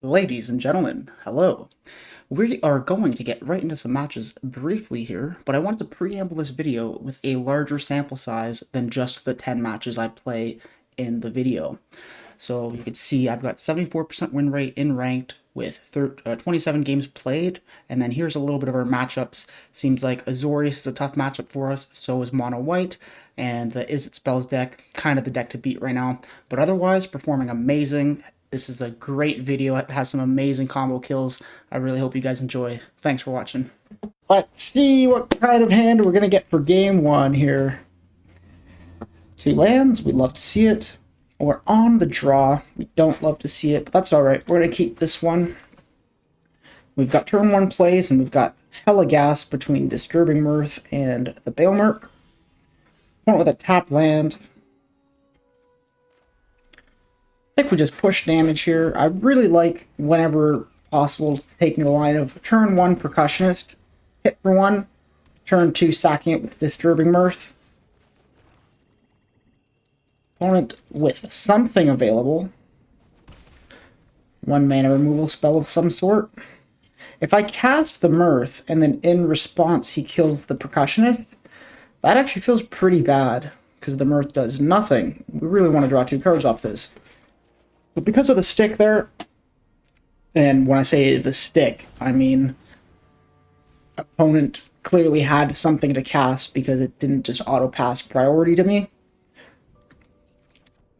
Ladies and gentlemen, hello. We are going to get right into some matches briefly here, but I wanted to preamble this video with a larger sample size than just the 10 matches I play in the video. So you can see I've got 74% win rate in ranked with 27 games played, and then here's a little bit of our matchups. Seems like Azorius is a tough matchup for us, so is Mono White, and the Is It Spells deck, kind of the deck to beat right now, but otherwise performing amazing. This is a great video. It has some amazing combo kills. I really hope you guys enjoy. Thanks for watching. Let's see what kind of hand we're going to get for game one here. 2 lands. We love to see it. We're on the draw. We don't love to see it, but that's all right. We're going to keep this one. We've got turn 1 plays, and we've got hella gas between Disturbing Mirth and the Bailmerk. Went with a tap land. I think we just push damage here. I really like, whenever possible, taking the line of turn 1 Percussionist, hit for 1, turn 2 sacking it with Disturbing Mirth. Opponent with something available. 1 mana removal spell of some sort. If I cast the Mirth and then in response he kills the Percussionist, that actually feels pretty bad because the Mirth does nothing. We really want to draw 2 cards off this. But because of the stick there, and when I say the stick, I mean opponent clearly had something to cast because it didn't just auto-pass priority to me.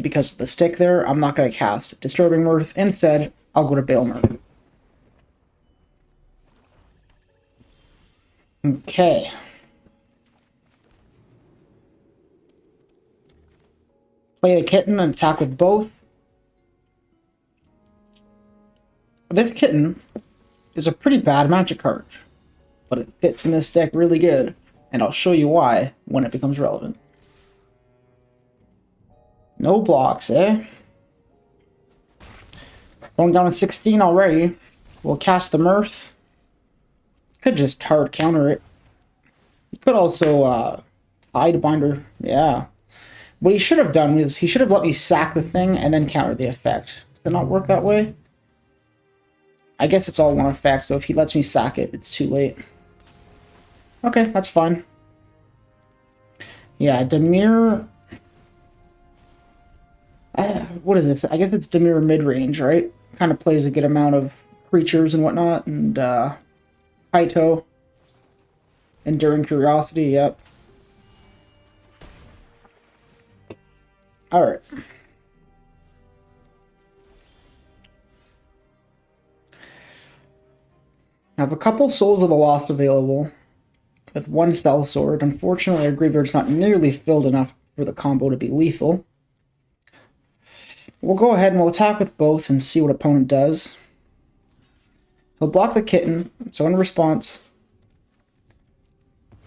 Because of the stick there, I'm not going to cast Disturbing Mirth. Instead, I'll go to Bailmerk. Okay. Play a Kitten and attack with both. This Kitten is a pretty bad magic card, but it fits in this deck really good, and I'll show you why when it becomes relevant. No blocks, eh? Going down to 16 already. We'll cast the Mirth. Could just hard counter it. He could also Hidebinder. Yeah. What he should have done was he should have let me sack the thing and then counter the effect. Does it not work that way? I guess it's all one effect, so if he lets me sack it, it's too late. Okay, that's fine. Yeah, Dimir... what is this? I guess it's Dimir mid-range, right? Kind of plays a good amount of creatures and whatnot, and Kaito. Enduring Curiosity, yep. Alright. I have a couple Souls of the Lost available, with 1 Stealth Sword. Unfortunately, our graveyard's not nearly filled enough for the combo to be lethal. We'll go ahead and we'll attack with both and see what opponent does. He'll block the Kitten, so in response,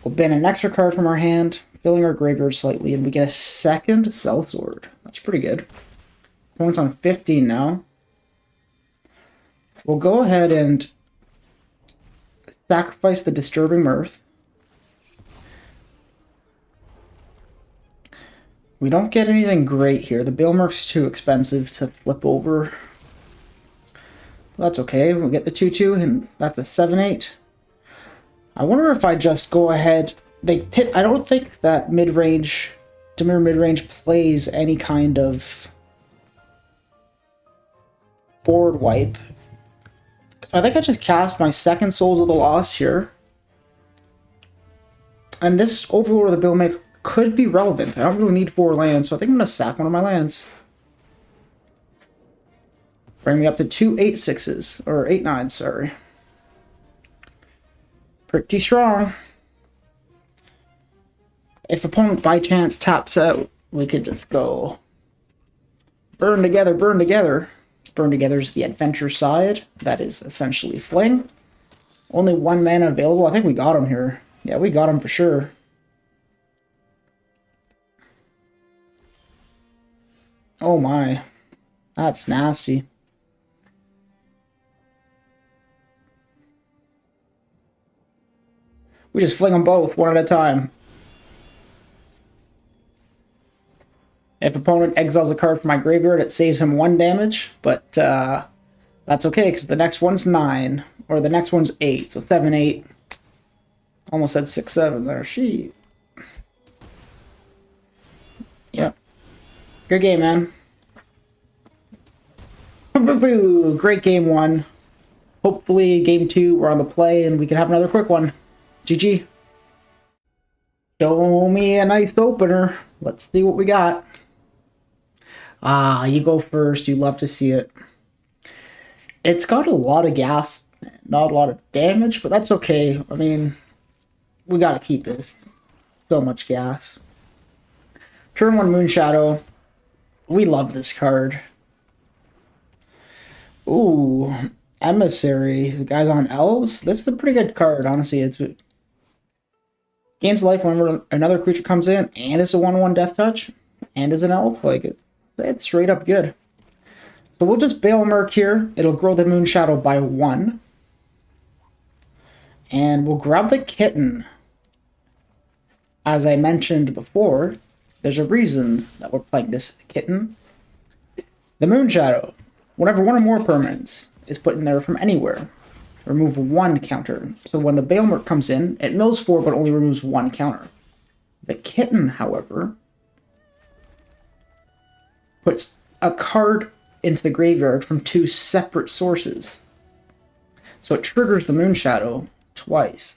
we'll ban an extra card from our hand, filling our graveyard slightly, and we get a second Stealth Sword. That's pretty good. Opponent's on 15 now. We'll go ahead and sacrifice the Disturbing Mirth. We don't get anything great here. The Bailmerk's too expensive to flip over. That's okay. We'll get the 2/2, and that's a 7/8. I wonder if I just go ahead... I don't think that mid-range, Dimir mid-range plays any kind of board wipe. So I think I just cast my second Souls of the Lost here. And this Overlord of the Bailmerk could be relevant. I don't really need 4 lands, so I think I'm going to sack one of my lands. Bring me up to 2 8/6s, or 8/9s, sorry. Pretty strong. If opponent by chance taps out, we could just go burn together, burn together. Burn together is the adventure side. That is essentially Fling. Only 1 mana available. I think we got him here. Yeah, we got him for sure. Oh my. That's nasty. We just fling them both, one at a time. If opponent exiles a card from my graveyard, it saves him 1 damage, but the That's okay, because the next one's 9, or the next one's 8, so 7, 8. Almost said 6, 7 there. She. Yep. Good game, man. Great game 1. Hopefully, game 2, we're on the play, and we can have another quick one. GG. Show me a nice opener. Let's see what we got. Ah, you go first. You love to see it. It's got a lot of gas, not a lot of damage, but that's okay. I mean, we gotta keep this. So much gas. Turn 1 Moonshadow. We love this card. Ooh, Emissary. The guy's on elves. This is a pretty good card, honestly. It's gains life whenever another creature comes in, and it's a 1/1 death touch, and is an elf. Like, it's straight up good. So we'll just Bale Merc here. It'll grow the Moonshadow by 1. And we'll grab the Kitten. As I mentioned before, there's a reason that we're playing this Kitten. The Moonshadow. Whenever one or more permanents is put in there from anywhere, remove 1 counter. So when the Bale Merc comes in, it mills 4 but only removes 1 counter. The Kitten, however, puts a card into the graveyard from 2 separate sources. So it triggers the Moonshadow twice.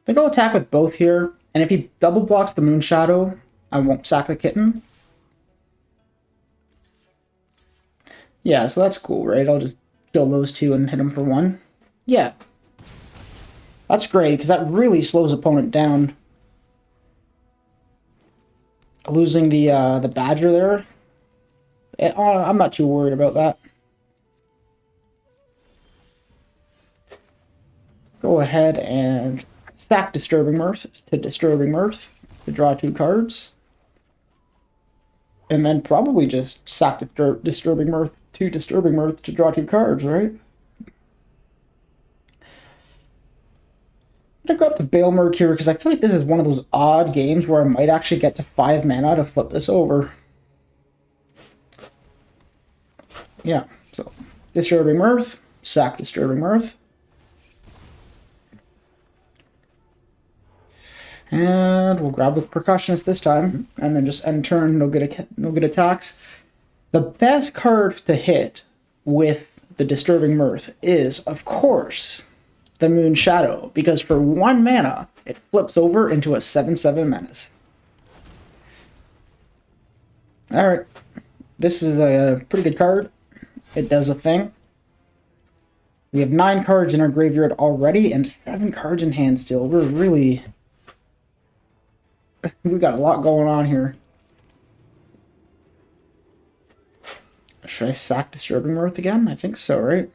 I think I'll attack with both here, and if he double blocks the Moonshadow, I won't sack the Kitten. Yeah, so that's cool, right? I'll just kill those 2 and hit him for 1. Yeah. That's great, because that really slows opponent down. Losing the Badger there, I'm not too worried about that. Go ahead and sack Disturbing Mirth to draw 2 cards. And then probably just sack Disturbing Mirth to draw 2 cards, right? I'm gonna go up to Bale Merc here because I feel like this is one of those odd games where I might actually get to 5 mana to flip this over. Yeah, so Disturbing Mirth, sack Disturbing Mirth. And we'll grab the Percussionist this time, and then just end turn, no good attacks. The best card to hit with the Disturbing Mirth is, of course, the Moonshadow, because for 1 mana, it flips over into a 7/7 menace. Alright, this is a pretty good card. It does a thing. We have 9 cards in our graveyard already, and 7 cards in hand still. We've got a lot going on here. Should I sack Disturbing Mirth again? I think so, right?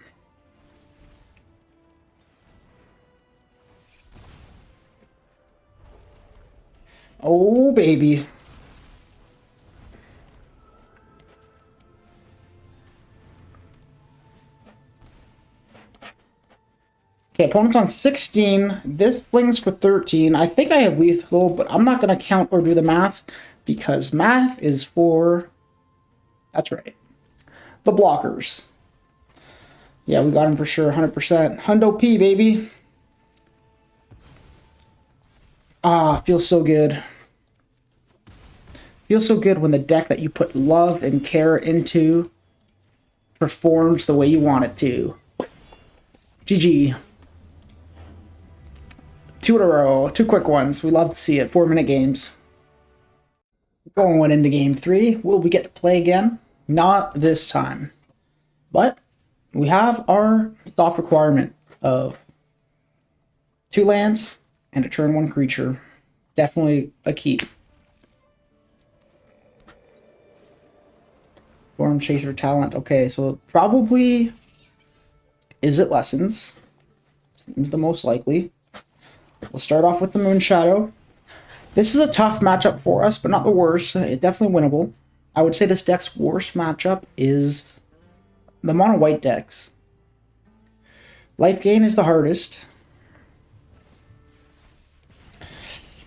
Oh, baby. Okay, opponent's on 16. This flings for 13. I think I have lethal, but I'm not going to count or do the math because math is for... That's right. The blockers. Yeah, we got him for sure, 100%. Hundo P, baby. Ah, feels so good. Feels so good when the deck that you put love and care into performs the way you want it to. GG. 2 in a row, 2 quick ones. We love to see it. 4-minute games. Going into game 3. Will we get to play again? Not this time. But we have our soft requirement of 2 lands and a turn 1 creature. Definitely a key. Storm Chaser talent. Okay, so probably Izzet Lessons. Seems the most likely. We'll start off with the Moonshadow. This is a tough matchup for us, but not the worst. It's definitely winnable. I would say this deck's worst matchup is the mono white decks. Life gain is the hardest.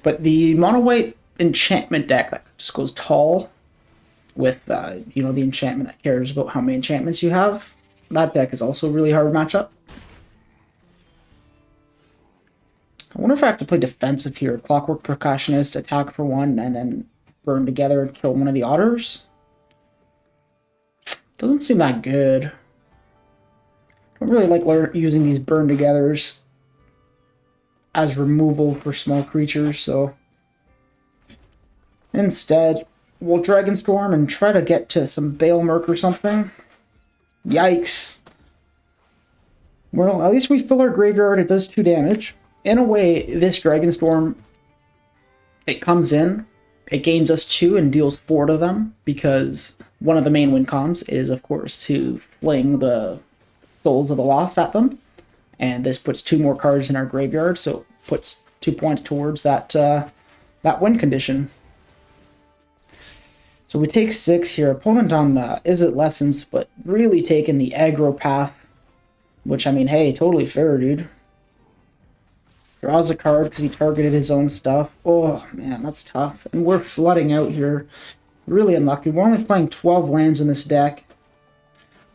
But the mono white enchantment deck that just goes tall with, you know, the enchantment that cares about how many enchantments you have. That deck is also a really hard matchup. I wonder if I have to play defensive here. Clockwork Percussionist, attack for 1, and then burn together and kill one of the otters. Doesn't seem that good. Don't really like using these burn togethers as removal for small creatures, so instead we'll Dragonstorm and try to get to some Baelmerk or something. Yikes. Well, at least we fill our graveyard. It does 2 damage. In a way, this Dragonstorm, it comes in, it gains us 2 and deals 4 to them, because one of the main win cons is, of course, to fling the Souls of the Lost at them. And this puts 2 more cards in our graveyard, so it puts 2 points towards that that win condition. So we take 6 here. Opponent on Izzet Lessons, but really taking the aggro path, which, I mean, hey, totally fair, dude. Draws a card because he targeted his own stuff. Oh, man, that's tough. And we're flooding out here. Really unlucky. We're only playing 12 lands in this deck,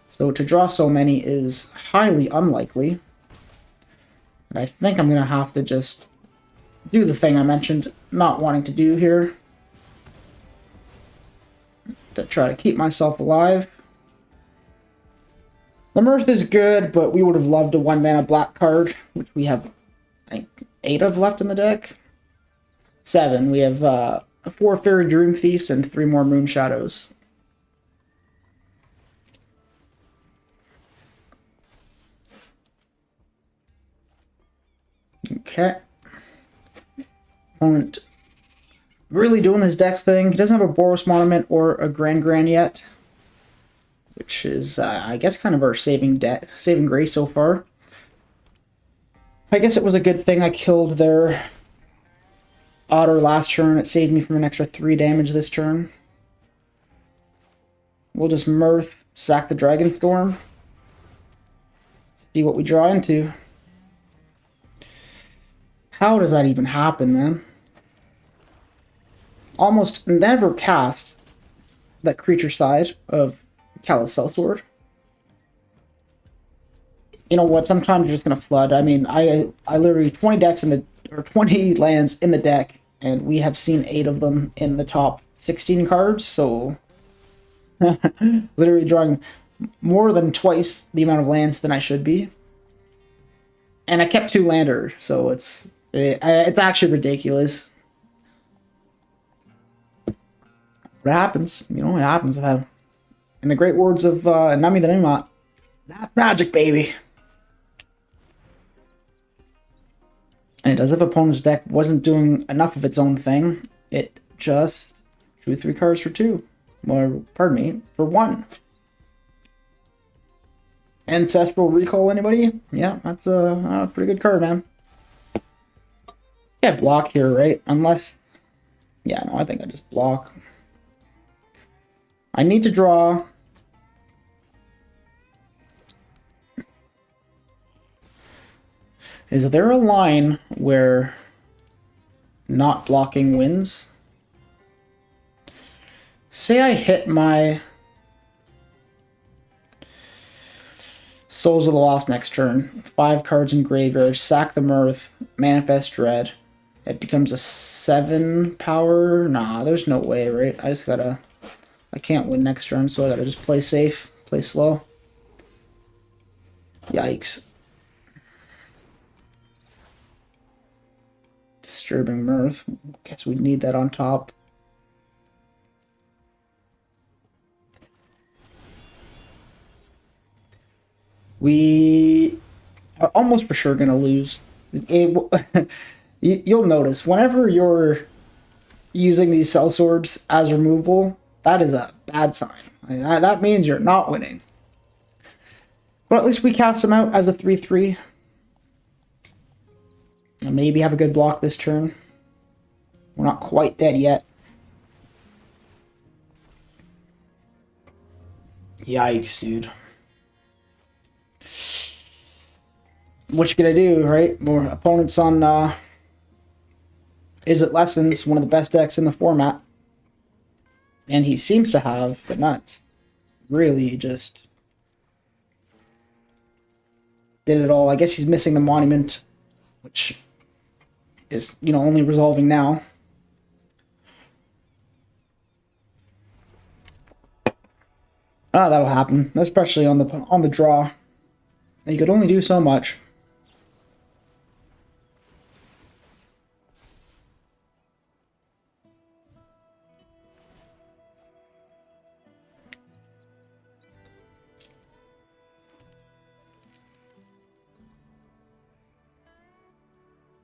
so to draw so many is highly unlikely. And I think I'm going to have to just do the thing I mentioned not wanting to do here, to try to keep myself alive. The Mirth is good, but we would have loved a 1-mana black card, which we have, I think, 8 of left in the deck. 7. We have 4 Fairy Dream Thieves and 3 more Moon Shadows. Okay. Opponent really doing his deck's thing. He doesn't have a Boros Monument or a Gran yet, which is, I guess, kind of our saving grace so far. I guess it was a good thing I killed their Otter last turn. It saved me from an extra 3 damage this turn. We'll just Mirth, sack the Dragonstorm, see what we draw into. How does that even happen, man? Almost never cast that creature side of Callous Sellsword. You know what? Sometimes you're just gonna flood. I mean, I literally 20 decks in the, or 20 lands in the deck, and we have seen 8 of them in the top 16 cards. So literally drawing more than twice the amount of lands than I should be. And I kept 2 lander, so it's actually ridiculous. But it happens, you know, it happens. In the great words of Nami the Nimot, that's magic, baby. And as if opponent's deck wasn't doing enough of its own thing, it just drew 3 cards for 2. Or, pardon me, for 1. Ancestral Recall, anybody? Yeah, that's a pretty good card, man. Yeah, block here, right? Unless... yeah, no, I think I just block. I need to draw... Is there a line where not blocking wins? Say I hit my Souls of the Lost next turn, 5 cards in graveyard, sack the Mirth, Manifest Dread. It becomes a 7 power? Nah, there's no way, right? I can't win next turn, so I gotta just play safe, play slow. Yikes. Disturbing Mirth. Guess we need that on top. We are almost for sure gonna lose. You'll notice whenever you're using these sellswords as removal, that is a bad sign. That means you're not winning. But at least we cast them out as a 3/3. And maybe have a good block this turn. We're not quite dead yet. Yikes, dude. What you gonna do, right? More opponents on Is it Lessons, one of the best decks in the format. And he seems to have the nuts. Really just did it all. I guess he's missing the Monument, which is, you know, only resolving now. Ah, that'll happen, especially on the draw. You could only do so much.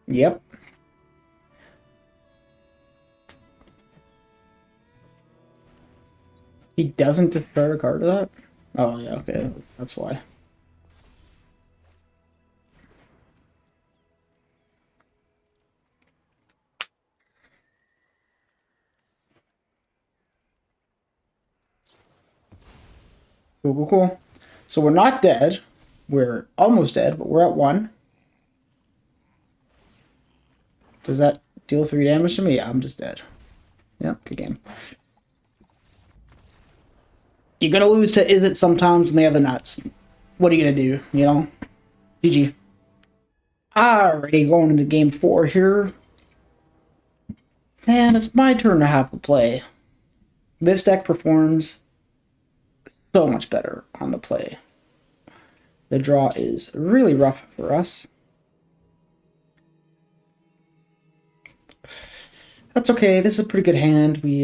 Yep. He doesn't discard a card to that? Oh, yeah, okay. That's why. Cool, cool, cool. So we're not dead. We're almost dead, but we're at 1. Does that deal 3 damage to me? Yeah, I'm just dead. Yep, good game. You're gonna lose to Is It sometimes, and they have the nuts. What are you gonna do, you know? GG. Alrighty, going into game 4 here. And it's my turn to have to play. This deck performs so much better on the play. The draw is really rough for us. That's okay, this is a pretty good hand. We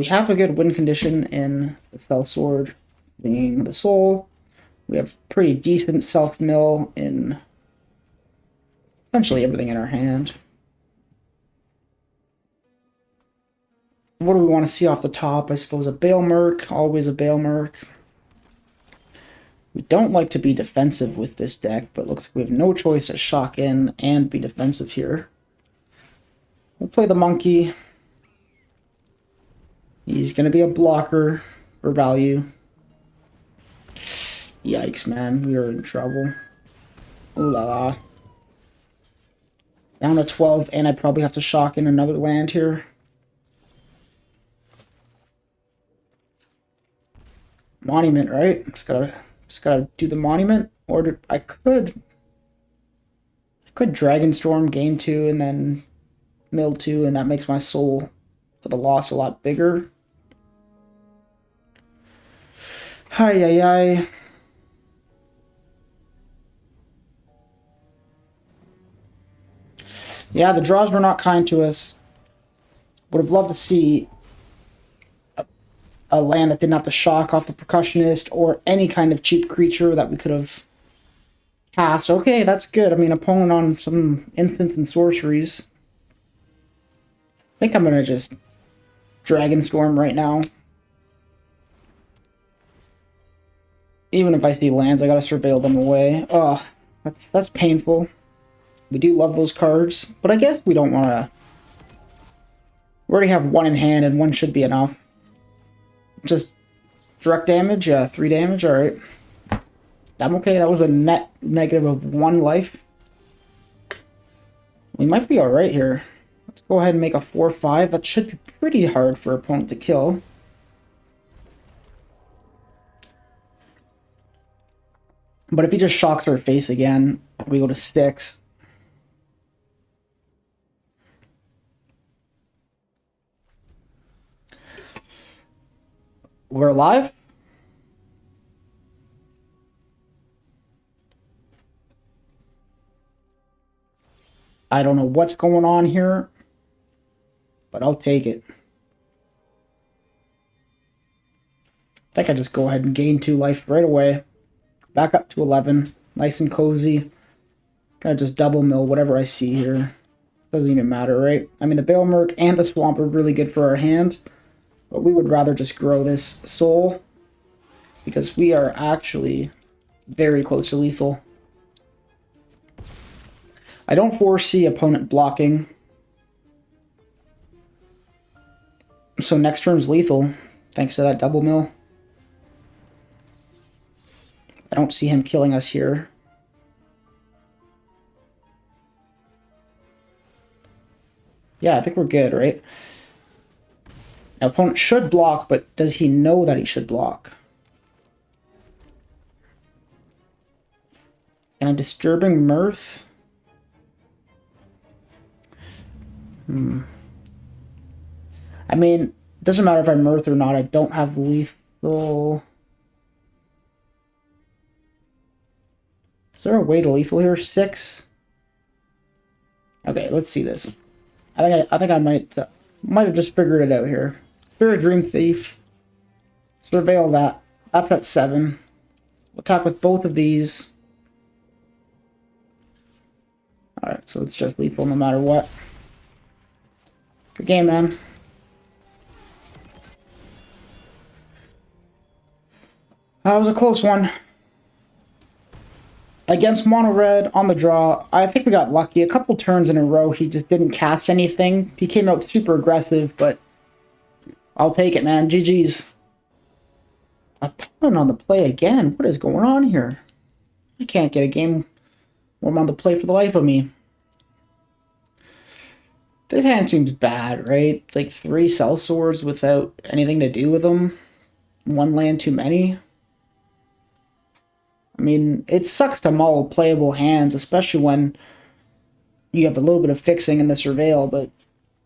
have a good win condition in the Stealth Sword, being the Soul. We have pretty decent self-mill in essentially everything in our hand. What do we want to see off the top? I suppose a Bale Merc, always a Bale Merc. We don't like to be defensive with this deck, but looks like we have no choice to shock in and be defensive here. We'll play the Monkey. He's going to be a blocker for value. Yikes, man. We are in trouble. Ooh la la. Down to 12, and I probably have to shock in another land here. Monument, right? Just gotta do the Monument. Or I could Dragonstorm, gain 2, and then mill 2, and that makes my soul for the loss a lot bigger. Hi, yi, yi. Yeah, the draws were not kind to us. Would have loved to see a land that didn't have to shock off the Percussionist or any kind of cheap creature that we could have cast. Okay, that's good. I mean, opponent on some instants and sorceries. I think I'm going to just Dragonstorm right now. Even if I see lands, I gotta surveil them away. Oh, that's painful. We do love those cards, but I guess we don't want to... We already have 1 in hand, and 1 should be enough. Just direct damage, 3 damage, alright. I'm okay, that was a net negative of 1 life. We might be alright here. Let's go ahead and make a 4-5. That should be pretty hard for opponent to kill. But if he just shocks our face again, we go to 6. We're alive? I don't know what's going on here, but I'll take it. I think I just go ahead and gain 2 life right away. Back up to 11. Nice and cozy. Gonna just double mill whatever I see here. Doesn't even matter, right? I mean, the Bale Merc and the Swamp are really good for our hand, but we would rather just grow this Soul because we are actually very close to lethal. I don't foresee opponent blocking. So next turn's lethal, thanks to that double mill. I don't see him killing us here. Yeah, I think we're good, right? Now, opponent should block, but does he know that he should block? And a Disturbing Mirth? I mean, it doesn't matter if I Mirth or not. I don't have lethal. Is there a way to lethal here? 6? Okay, let's see this. I think I might have just figured it out here. Spirit Dream Thief. Surveil that. That's at 7. We'll attack with both of these. Alright, so it's just lethal no matter what. Good game, man. That was a close one. Against Mono Red on the draw, I think we got lucky. A couple turns in a row, he just didn't cast anything. He came out super aggressive, but I'll take it, man. GG's. Opponent on the play again. What is going on here? I can't get a game where I'm on the play for the life of me. This hand seems bad, right? Like 3 Cell Swords without anything to do with them. 1 land too many. I mean, it sucks to mull playable hands, especially when you have a little bit of fixing in the Surveil, but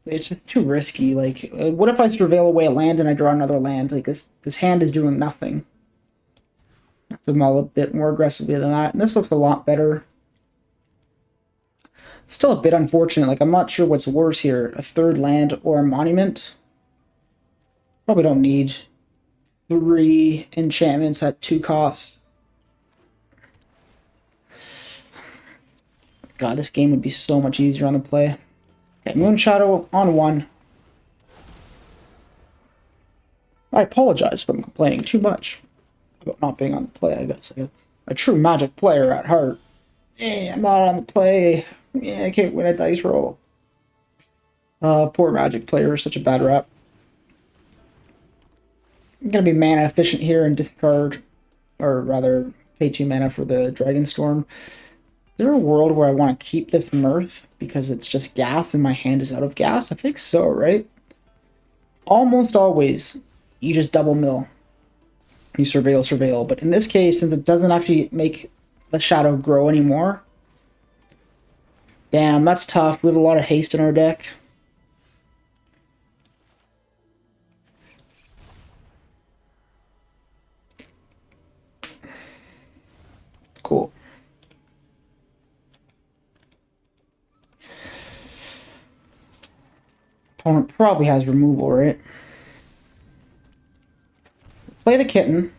it's just too risky. Like, what if I Surveil away a land and I draw another land? Like, this hand is doing nothing. I have to mull a bit more aggressively than that, and this looks a lot better. Still a bit unfortunate. Like, I'm not sure what's worse here, a 3rd land or a monument. Probably don't need 3 enchantments at 2 costs. God, this game would be so much easier on the play. Okay, Moon Shadow on 1. I apologize if I'm complaining too much about not being on the play. I guess a true Magic player at heart. I'm not on the play. I can't win a dice roll. Poor Magic player, such a bad rap. I'm gonna be mana efficient here and discard, or rather, pay 2 mana for the Dragonstorm. Is there a world where I want to keep this Mirth because it's just gas and my hand is out of gas? I think so, right? Almost always, you just double mill. You surveil, but in this case, since it doesn't actually make the shadow grow anymore, damn, that's tough. We have a lot of haste in our deck. Cool. Opponent probably has removal, right? Play the kitten.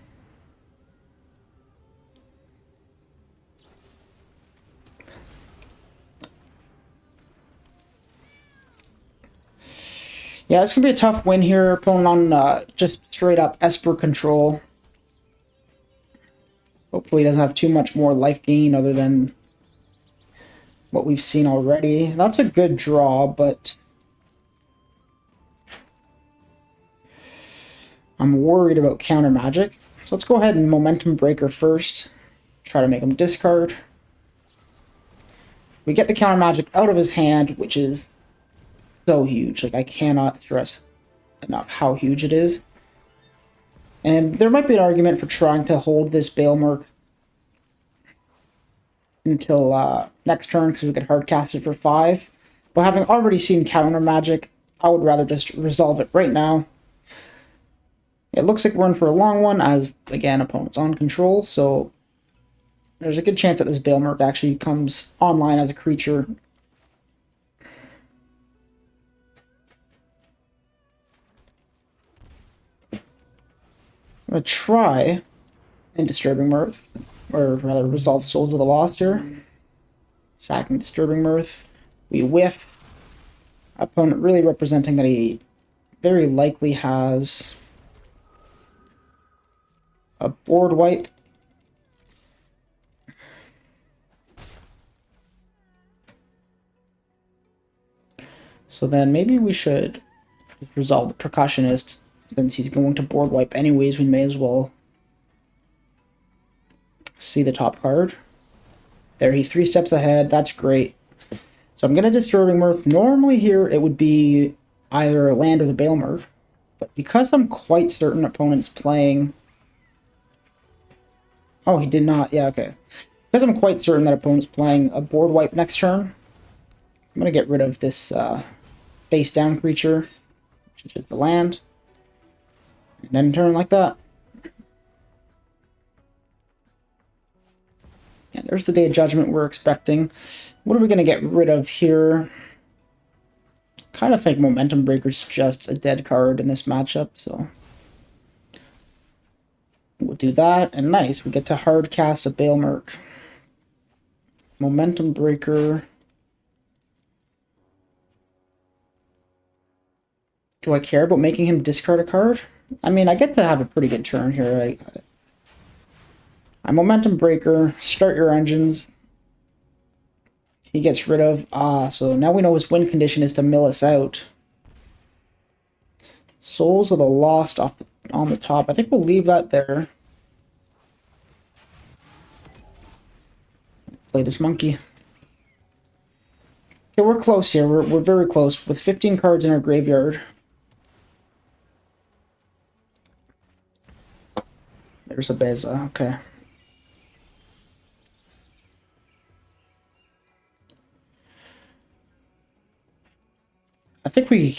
Yeah, it's going to be a tough win here. Opponent on just straight up Esper control. Hopefully he doesn't have too much more life gain other than what we've seen already. That's a good draw, but I'm worried about counter magic. So let's go ahead and Momentum Breaker first. Try to make him discard. We get the counter magic out of his hand, which is so huge. Like, I cannot stress enough how huge it is. And there might be an argument for trying to hold this Baelmerk until next turn, because we could hardcast it for 5. But having already seen counter magic, I would rather just resolve it right now. It looks like we're in for a long one, as, again, opponent's on control, so there's a good chance that this Baelmerk actually comes online as a creature. I'm going to try and Disturbing Mirth, or rather Resolve Souls of the Lost here. Sacking Disturbing Mirth. We whiff. Opponent really representing that he very likely has a board wipe. So then maybe we should resolve the Percussionist. Since he's going to board wipe anyways, we may as well see the top card. There, he 3 steps ahead. That's great. So I'm going to Disturbing Mirth. Normally here it would be either a land or the Bailmer. But because I'm quite certain opponent's playing... Oh, he did not. Yeah, okay. Because I'm quite certain that opponent's playing a board wipe next turn, I'm going to get rid of this face down creature, which is just the land. And then turn like that. Yeah, there's the Day of Judgment we're expecting. What are we going to get rid of here? Kind of think Momentum Breaker's just a dead card in this matchup, so we'll do that. And nice, we get to hard cast a Bailmerk. Momentum Breaker. Do I care about making him discard a card? I mean, I get to have a pretty good turn here. I Momentum Breaker, start your engines. He gets rid of... so now we know his win condition is to mill us out. Souls of the Lost on the top. I think we'll leave that there. Play this monkey. Okay, we're close here. We're very close. With 15 cards in our graveyard. There's a Beza. Okay. I think we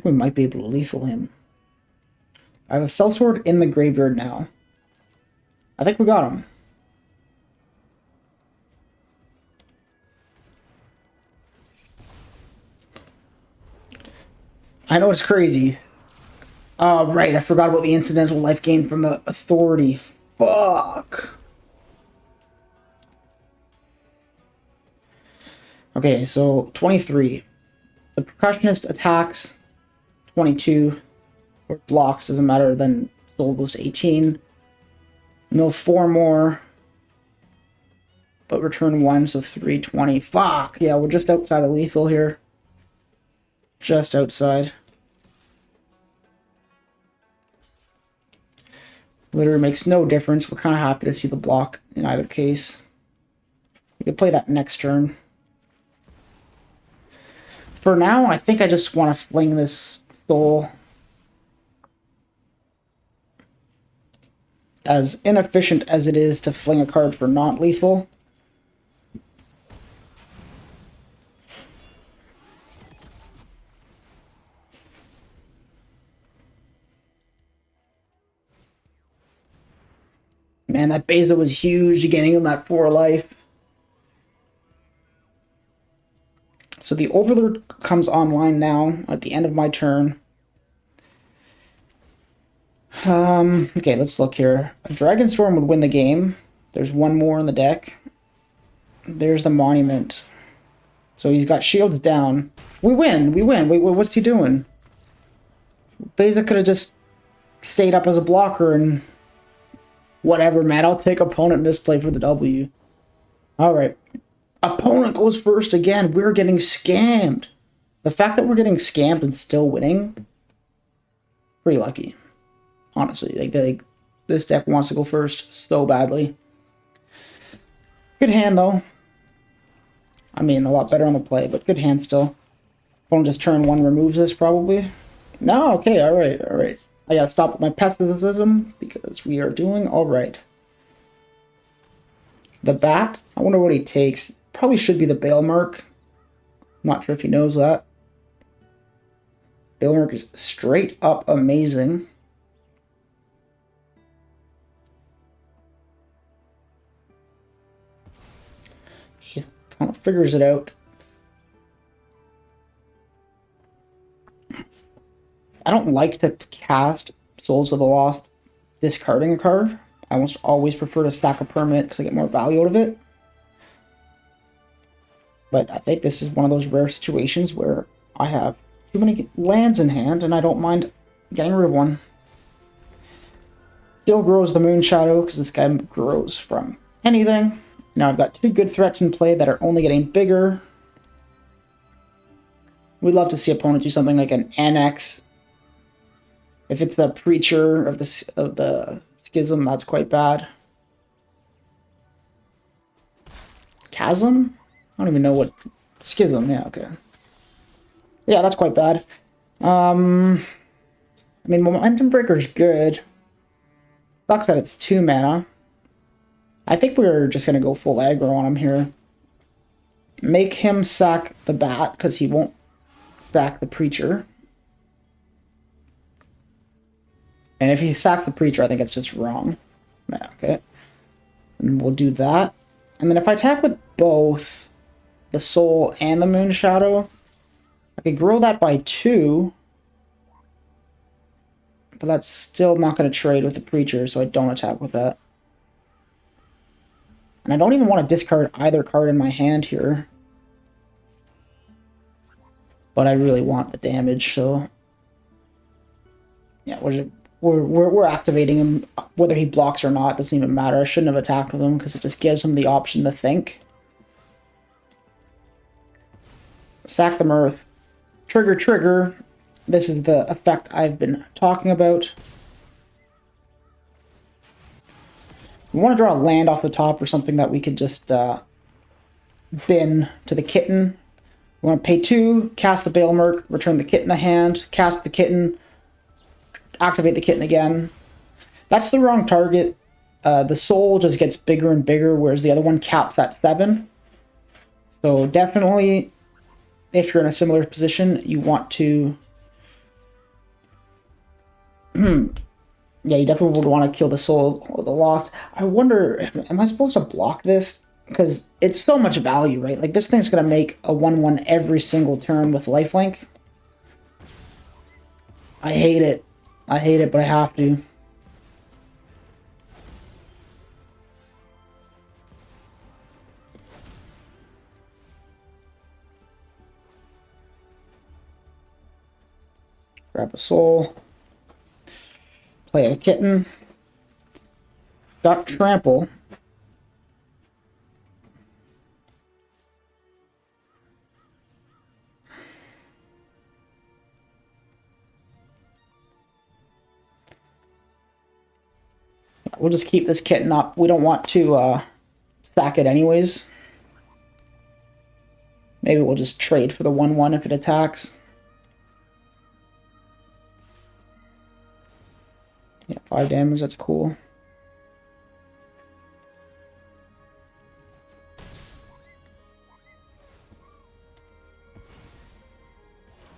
might be able to lethal him. I have a Sellsword in the graveyard now. I think we got him. I know it's crazy. Right, I forgot about the incidental life gain from the Authority. Fuck. Okay, so 23. The Percussionist attacks 22, or blocks, doesn't matter, then soul goes to 18. Mill 4 more, but return 1, so 320. Fuck! Yeah, we're just outside of lethal here. Just outside. Literally makes no difference. We're kind of happy to see the block in either case. We could play that next turn. For now, I think I just want to fling this soul. As inefficient as it is to fling a card for not lethal. Man, that Beza was huge, getting him that 4 life. So the Overlord comes online now at the end of my turn. Okay, let's look here. A Dragonstorm would win the game. There's one more in the deck. There's the Monument. So he's got shields down. We win! We win! Wait, what's he doing? Beza could have just stayed up as a blocker and... Whatever, man. I'll take opponent misplay for the W. Alright. Opponent goes first again. We're getting scammed. The fact that we're getting scammed and still winning, pretty lucky. Honestly, like this deck wants to go first so badly. Good hand though. I mean, a lot better on the play, but good hand still. Opponent just turn 1 removes this probably. No, okay, all right. I gotta stop my pessimism because we are doing all right. The bat. I wonder what he takes. Probably should be the Bailmerk. Not sure if he knows that. Bailmerk is straight up amazing. He figures it out. I don't like to cast Souls of the Lost discarding a card. I almost always prefer to stack a permanent because I get more value out of it. But I think this is one of those rare situations where I have too many lands in hand and I don't mind getting rid of one. Still grows the Moon Shadow because this guy grows from anything. Now I've got 2 good threats in play that are only getting bigger. We'd love to see opponent do something like an NX. If it's the Preacher of the Schism, that's quite bad. Chasm? I don't even know what... Schism, yeah, okay. Yeah, that's quite bad. I mean, Momentum Breaker's good. Sucks that it's 2 mana. I think we're just going to go full aggro on him here. Make him sack the bat, because he won't sack the Preacher. And if he sacks the Preacher, I think it's just wrong. Yeah, okay. And we'll do that. And then if I attack with both the Soul and the Moon Shadow, I could grow that by 2. But that's still not going to trade with the Preacher, so I don't attack with that. And I don't even want to discard either card in my hand here. But I really want the damage, so... Yeah, we're activating him. Whether he blocks or not doesn't even matter. I shouldn't have attacked with him, because it just gives him the option to think. Sack the Mirth. Trigger, trigger. This is the effect I've been talking about. We want to draw a land off the top or something that we could just bin to the Kitten. We want to pay 2, cast the Balemurk, return the Kitten a hand, cast the Kitten, activate the Kitten again. That's the wrong target. The Soul just gets bigger and bigger, whereas the other one caps at 7. So definitely, if you're in a similar position, you want to... Yeah, you definitely would want to kill the Soul of the Lost. I wonder, am I supposed to block this? Because it's so much value, right? Like, this thing's going to make a 1/1 every single turn with lifelink. I hate it. I hate it, but I have to. Grab a Soul. Play a Kitten. Got Trample. We'll just keep this Kitten up. We don't want to sack it anyways. Maybe we'll just trade for the 1/1 if it attacks. Yeah, 5 damage, that's cool.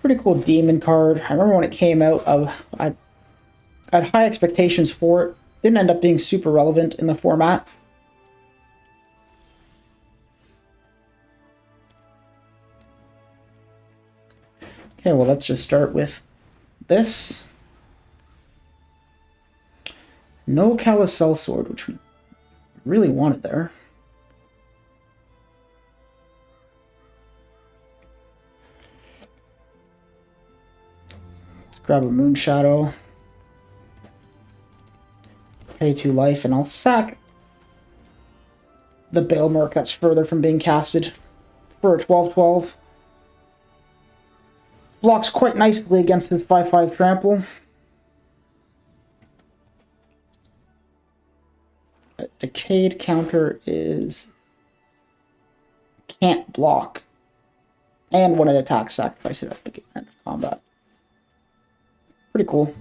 Pretty cool demon card. I remember when it came out, I had high expectations for it. Didn't end up being super relevant in the format. Okay, well, let's just start with this. No Callous Sellsword, which we really wanted there. Let's grab a Moon Shadow. Pay 2 life, and I'll sack the Balemurk that's further from being casted for a 12/12. Blocks quite nicely against his 5/5 trample. Decayed counter is can't block, and when it attacks, sacrifice it at the end of combat. Pretty cool.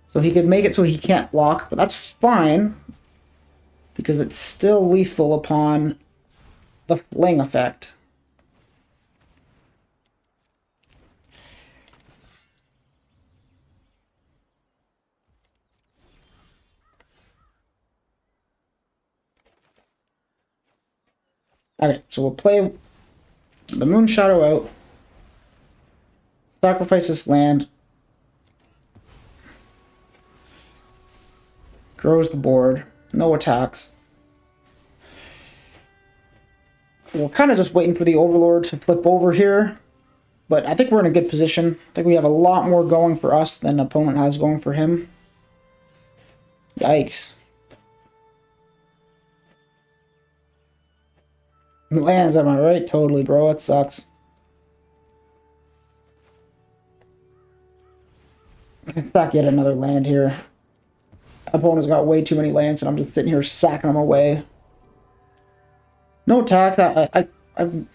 So he could make it so he can't block, but that's fine because it's still lethal upon the fling effect. Okay, so we'll play the Moon Shadow out, sacrifice this land, grows the board, no attacks. We're kind of just waiting for the Overlord to flip over here, but I think we're in a good position. I think we have a lot more going for us than the opponent has going for him. Yikes. Lands, am I right? Totally, bro. It sucks. I can sack yet another land here. Opponent's got way too many lands, and I'm just sitting here sacking them away. No attacks. I've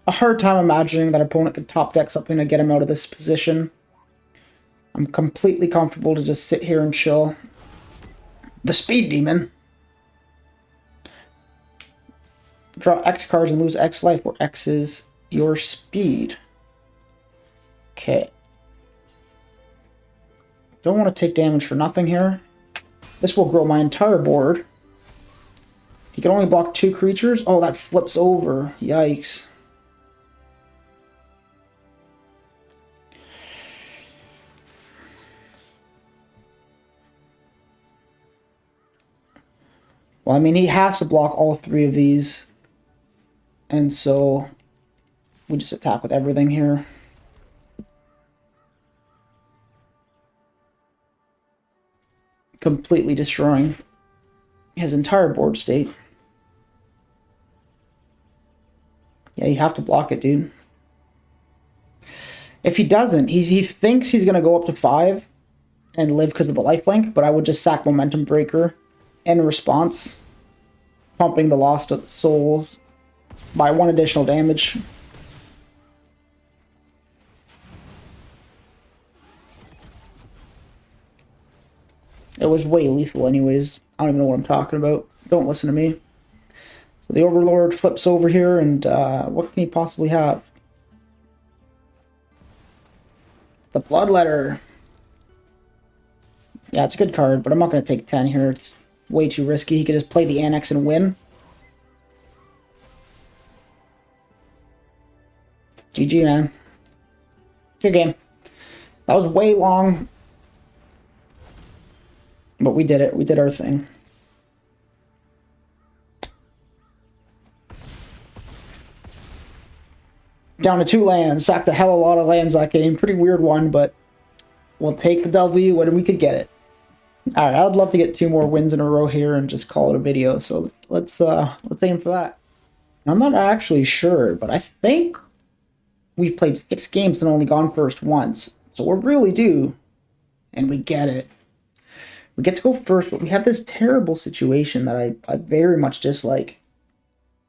a hard time imagining that opponent could top deck something to get him out of this position. I'm completely comfortable to just sit here and chill. The Speed Demon. Draw X cards and lose X life, where X is your speed. Okay. Don't want to take damage for nothing here. This will grow my entire board. He can only block 2 creatures. Oh, that flips over. Yikes. Well, I mean, he has to block all 3 of these. And so we just attack with everything here. Completely destroying his entire board state. Yeah, you have to block it, dude. If he doesn't, he thinks he's going to go up to 5 and live because of the lifelink, but I would just sack Momentum Breaker in response, pumping the Lost Souls by 1 additional damage. It was way lethal anyways. I don't even know what I'm talking about. Don't listen to me. So the Overlord flips over here, and what can he possibly have? The Bloodletter. Yeah, it's a good card, but I'm not going to take 10 here. It's way too risky. He could just play the Annex and win. GG, man. Good game. That was way long. But we did it. We did our thing. Down to 2 lands. Sacked a hell of a lot of lands that game. Pretty weird one, but we'll take the W when we could get it. Alright, I'd love to get 2 more wins in a row here and just call it a video. So let's aim for that. I'm not actually sure, but I think we've played 6 games and only gone first once. So we're really due. And we get it. We get to go first, but we have this terrible situation that I very much dislike.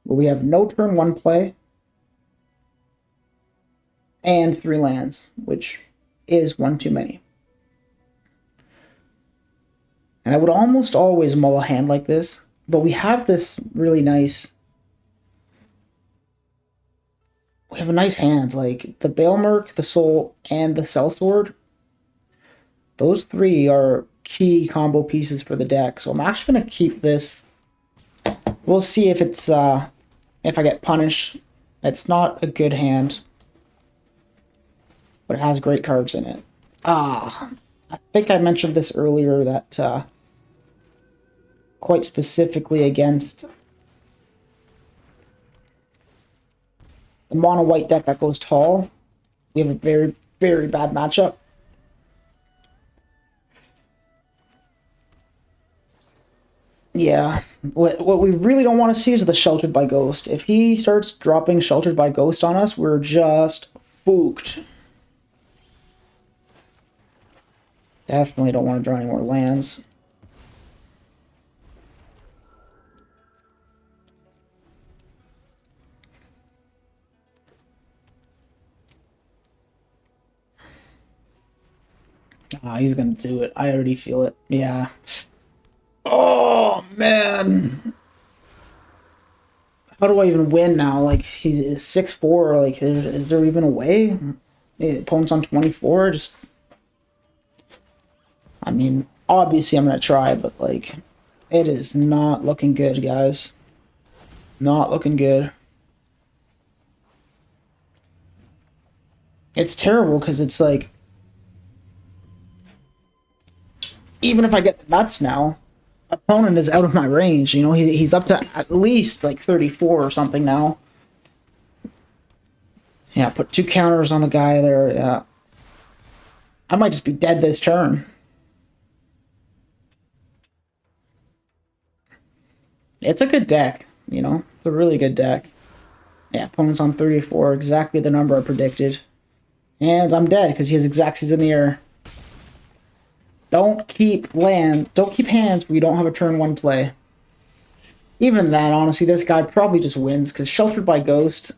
Where we have no turn 1 play. And 3 lands, which is 1 too many. And I would almost always mull a hand like this, but we have this really nice... We have a nice hand, like the Baelmerk, the Soul, and the Sellsword. Those 3 are key combo pieces for the deck, so I'm actually going to keep this. We'll see if it's, if I get punished. It's not a good hand, but it has great cards in it. I think I mentioned this earlier, that quite specifically against the mono white deck that goes tall, we have a very, very bad matchup. Yeah, what we really don't want to see is the Sheltered by Ghost. If he starts dropping Sheltered by Ghost on us, we're just spooked. Definitely don't want to draw any more lands. He's gonna do it. I already feel it. Yeah. Oh, man. How do I even win now? Like, he's 6'4". Like, is there even a way? The opponent's on 24. Just... I mean, obviously I'm going to try, but, like, it is not looking good, guys. Not looking good. It's terrible, because it's, like... Even if I get the nuts now, opponent is out of my range. You know, he's up to at least, like, 34 or something now. Yeah, put 2 counters on the guy there, yeah. I might just be dead this turn. It's a good deck, you know? It's a really good deck. Yeah, opponent's on 34, exactly the number I predicted. And I'm dead, because he has Xaxes in the air. Don't keep hands where you don't have a turn 1 play. Even that, honestly, this guy probably just wins, because Sheltered by Ghost,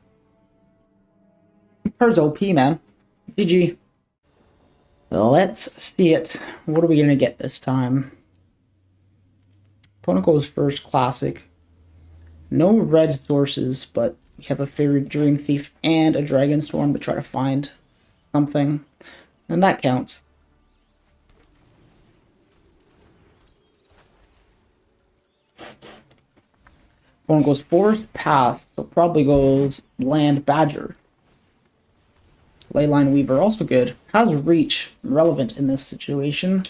card's OP, man. GG. Let's see it. What are we going to get this time? Opponent goes first, classic. No red sources, but we have a favorite Dream Thief and a Dragon Storm to try to find something, and that counts. Opponent goes forest, pass, so probably goes land badger. Leyline Weaver, also good. Has reach, relevant in this situation.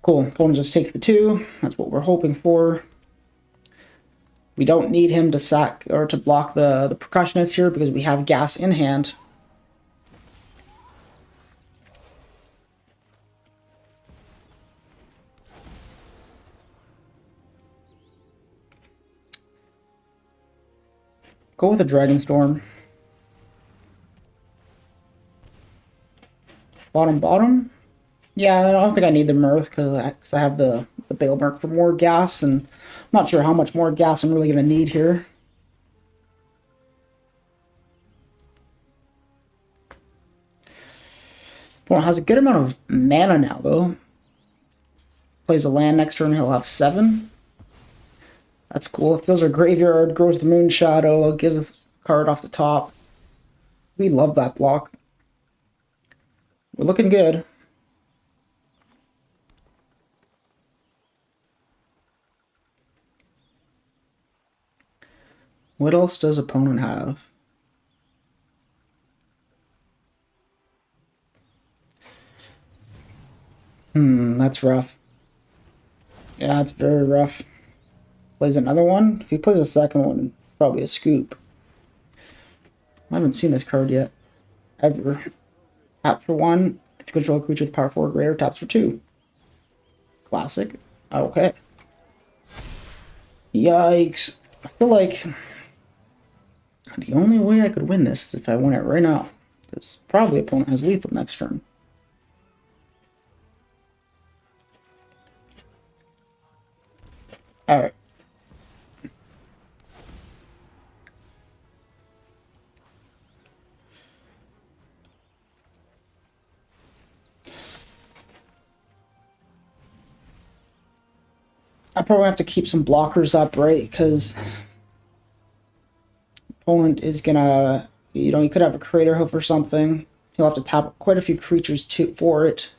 Cool, opponent just takes the 2. That's what we're hoping for. We don't need him to sack or to block the percussionist here because we have gas in hand. Go with a Dragon Storm. Bottom. Yeah, I don't think I need the Mirth because I have the Bale Mark for more gas, and I'm not sure how much more gas I'm really going to need here. Opponent has a good amount of mana now, though. Plays a land next turn, he'll have 7. That's cool. Fills our graveyard, grows the Moon Shadow, gives a card off the top. We love that block. We're looking good. What else does opponent have? That's rough. Yeah, it's very rough. Plays another one. If he plays a second one, probably a scoop. I haven't seen this card yet. Ever. Tap for 1. If you control a creature with power 4 or greater, taps for 2. Classic. Okay. Yikes. I feel like the only way I could win this is if I win it right now. Because probably opponent has lethal next turn. Alright. I probably have to keep some blockers up, right? Because opponent is gonna, you know, you could have a Crater Hoof or something. He'll have to tap quite a few creatures for it.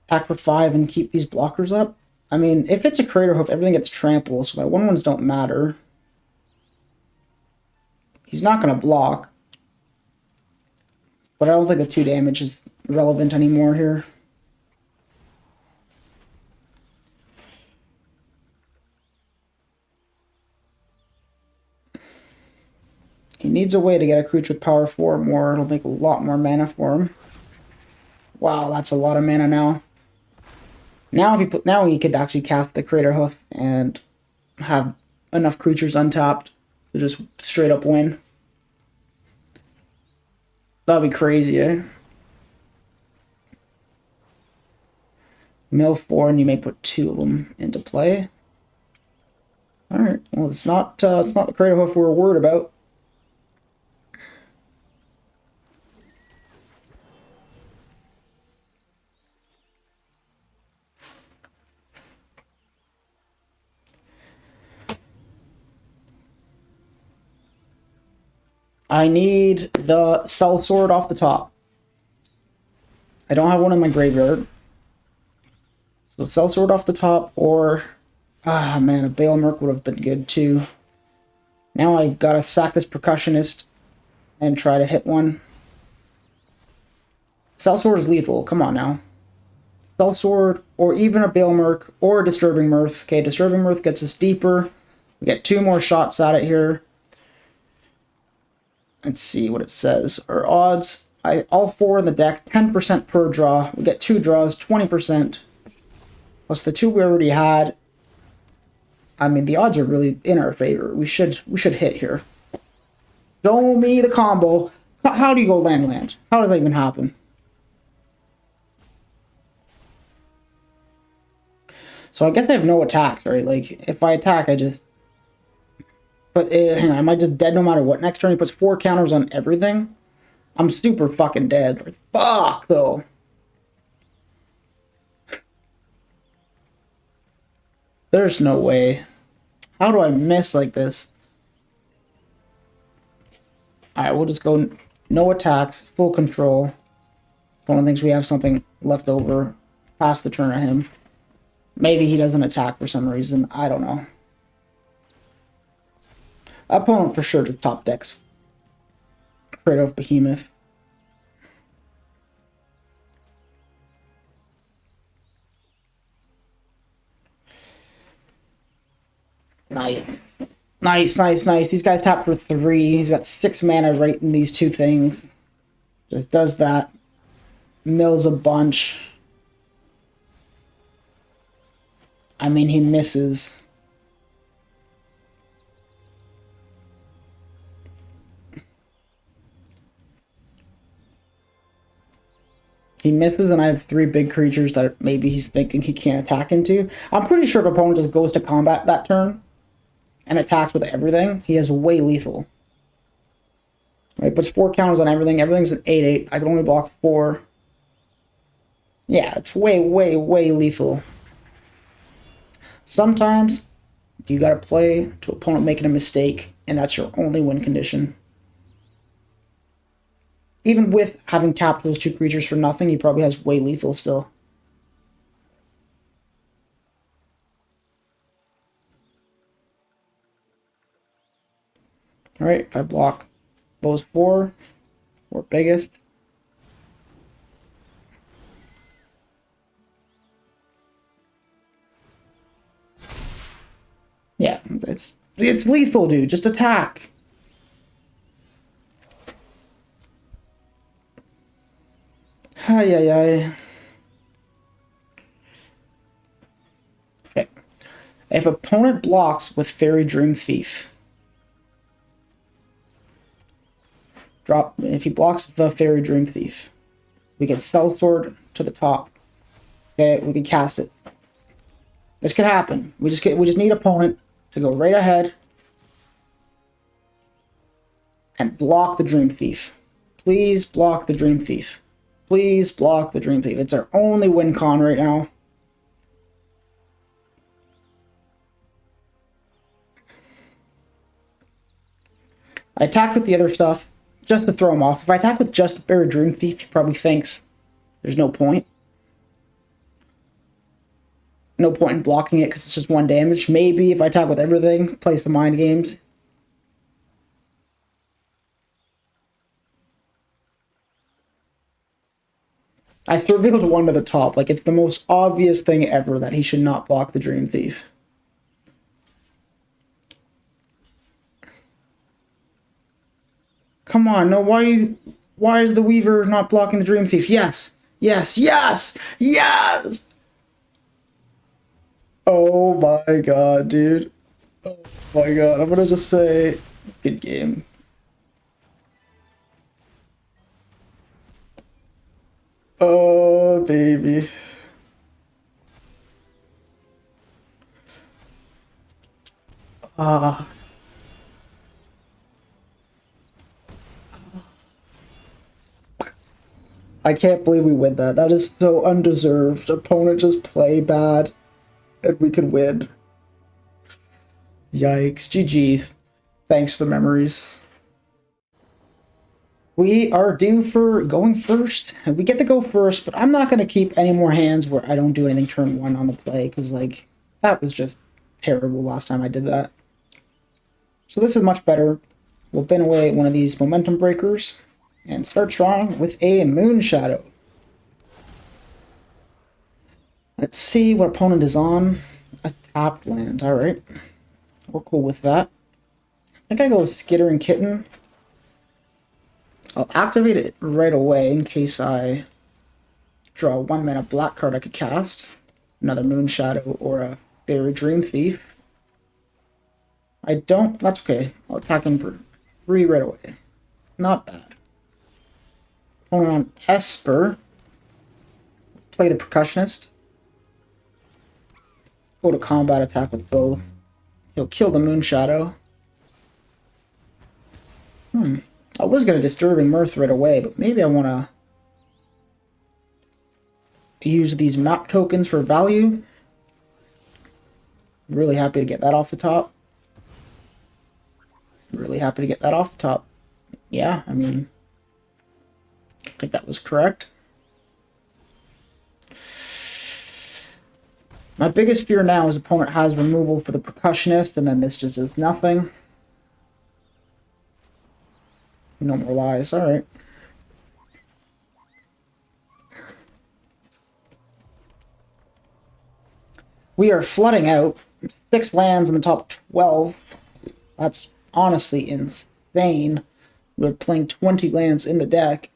Pack for 5 and keep these blockers up. I mean, if it's a Crater Hoof, everything gets trampled, so my 1/1s don't matter. He's not going to block. But I don't think a 2 damage is relevant anymore here. He needs a way to get a creature with power 4 or more. It'll make a lot more mana for him. Wow, that's a lot of mana now. Now he could actually cast the Crater Hoof and have enough creatures untapped to just straight up win. That'd be crazy, eh? Mill 4, and you may put 2 of them into play. Alright, well, it's not the Crater Hoof we're worried about. I need the Sellsword off the top. I don't have one in my graveyard. So Sellsword off the top, or... Ah, man, a Bale Merc would have been good, too. Now I've got to sack this Percussionist and try to hit one. Sellsword is lethal. Come on, now. Sellsword, or even a Bale Merc, or a Disturbing Mirth. Okay, Disturbing Mirth gets us deeper. We get 2 more shots at it here. Let's see what it says. Our odds, all 4 in the deck, 10% per draw. We get 2 draws, 20%. Plus the 2 we already had. I mean, the odds are really in our favor. We should hit here. Show me the combo. How do you go land? How does that even happen? So I guess I have no attacks, right? Like, if I attack, I just... But, hang on, am I just dead no matter what? Next turn he puts 4 counters on everything? I'm super fucking dead. Like, fuck, though. There's no way. How do I miss like this? Alright, we'll just go no attacks, full control. Opponent thinks we have something left over. Pass the turn at him. Maybe he doesn't attack for some reason. I don't know. Opponent for sure just top decks Rakdos Behemoth. Nice. These guys tap for 3. He's got 6 mana right in these 2 things. Just does that. Mills a bunch. I mean, he misses. He misses, and I have 3 big creatures that maybe he's thinking he can't attack into. I'm pretty sure if opponent just goes to combat that turn and attacks with everything, he has way lethal. Right, puts 4 counters on everything. Everything's an 8/8. I can only block 4. Yeah, it's way lethal. Sometimes you gotta play to opponent making a mistake, and that's your only win condition. Even with having tapped those 2 creatures for nothing, he probably has way lethal still. Alright, if I block those 4 biggest. Yeah, it's lethal, dude. Just attack. Ay. Okay. If opponent blocks with Fairy Dream Thief, if he blocks the Fairy Dream Thief, we can Sellsword to the top. Okay, we can cast it. This could happen. We just need opponent to go right ahead and block the Dream Thief. Please block the Dream Thief. Please block the Dream Thief. It's our only win con right now. I attacked with the other stuff just to throw him off. If I attack with just the Fairy Dream Thief, he probably thinks there's no point. No point in blocking it because it's just 1 damage. Maybe if I attack with everything, play some mind games. I revealed 1 to the top. Like, it's the most obvious thing ever that he should not block the Dream Thief. Come on, no, why is the Weaver not blocking the Dream Thief? Yes! Oh my god, dude. Oh my god, I'm gonna just say, good game. Oh, baby. I can't believe we win that. That is so undeserved. Opponent just play bad, and we could win. Yikes. GG. Thanks for the memories. We are due for going first. We get to go first, but I'm not going to keep any more hands where I don't do anything turn 1 on the play, because, like, that was just terrible last time I did that. So this is much better. We'll bin away one of these momentum breakers and start strong with a Moon Shadow. Let's see what opponent is on. A tapped land. Alright. We're cool with that. I think I go Skitter and Kitten. I'll activate it right away in case I draw a 1-mana black card I could cast. Another Moon Shadow or a Fairy Dream Thief. I don't... That's okay. I'll attack him for 3 right away. Not bad. Opponent on Esper. Play the Percussionist. Go to combat attack with both. He'll kill the Moon Shadow. I was going to Disturbing Mirth right away, but maybe I want to use these map tokens for value. Really happy to get that off the top. Really happy to get that off the top. Yeah, I mean, I think that was correct. My biggest fear now is opponent has removal for the Percussionist, and then this just does nothing. No more lies. Alright. We are flooding out 6 lands in the top 12. That's honestly insane. We're playing 20 lands in the deck.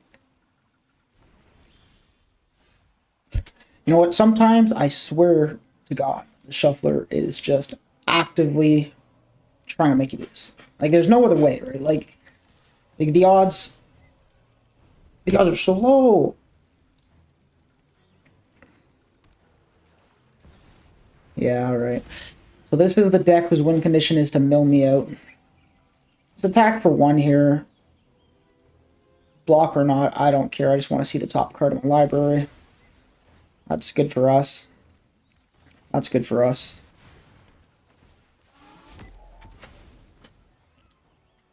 You know what? Sometimes I swear to God, the shuffler is just actively trying to make you lose. Like, there's no other way, right? Like the odds are so low. Yeah, alright. So this is the deck whose win condition is to mill me out. Let's attack for 1 here. Block or not, I don't care. I just want to see the top card of my library. That's good for us. That's good for us.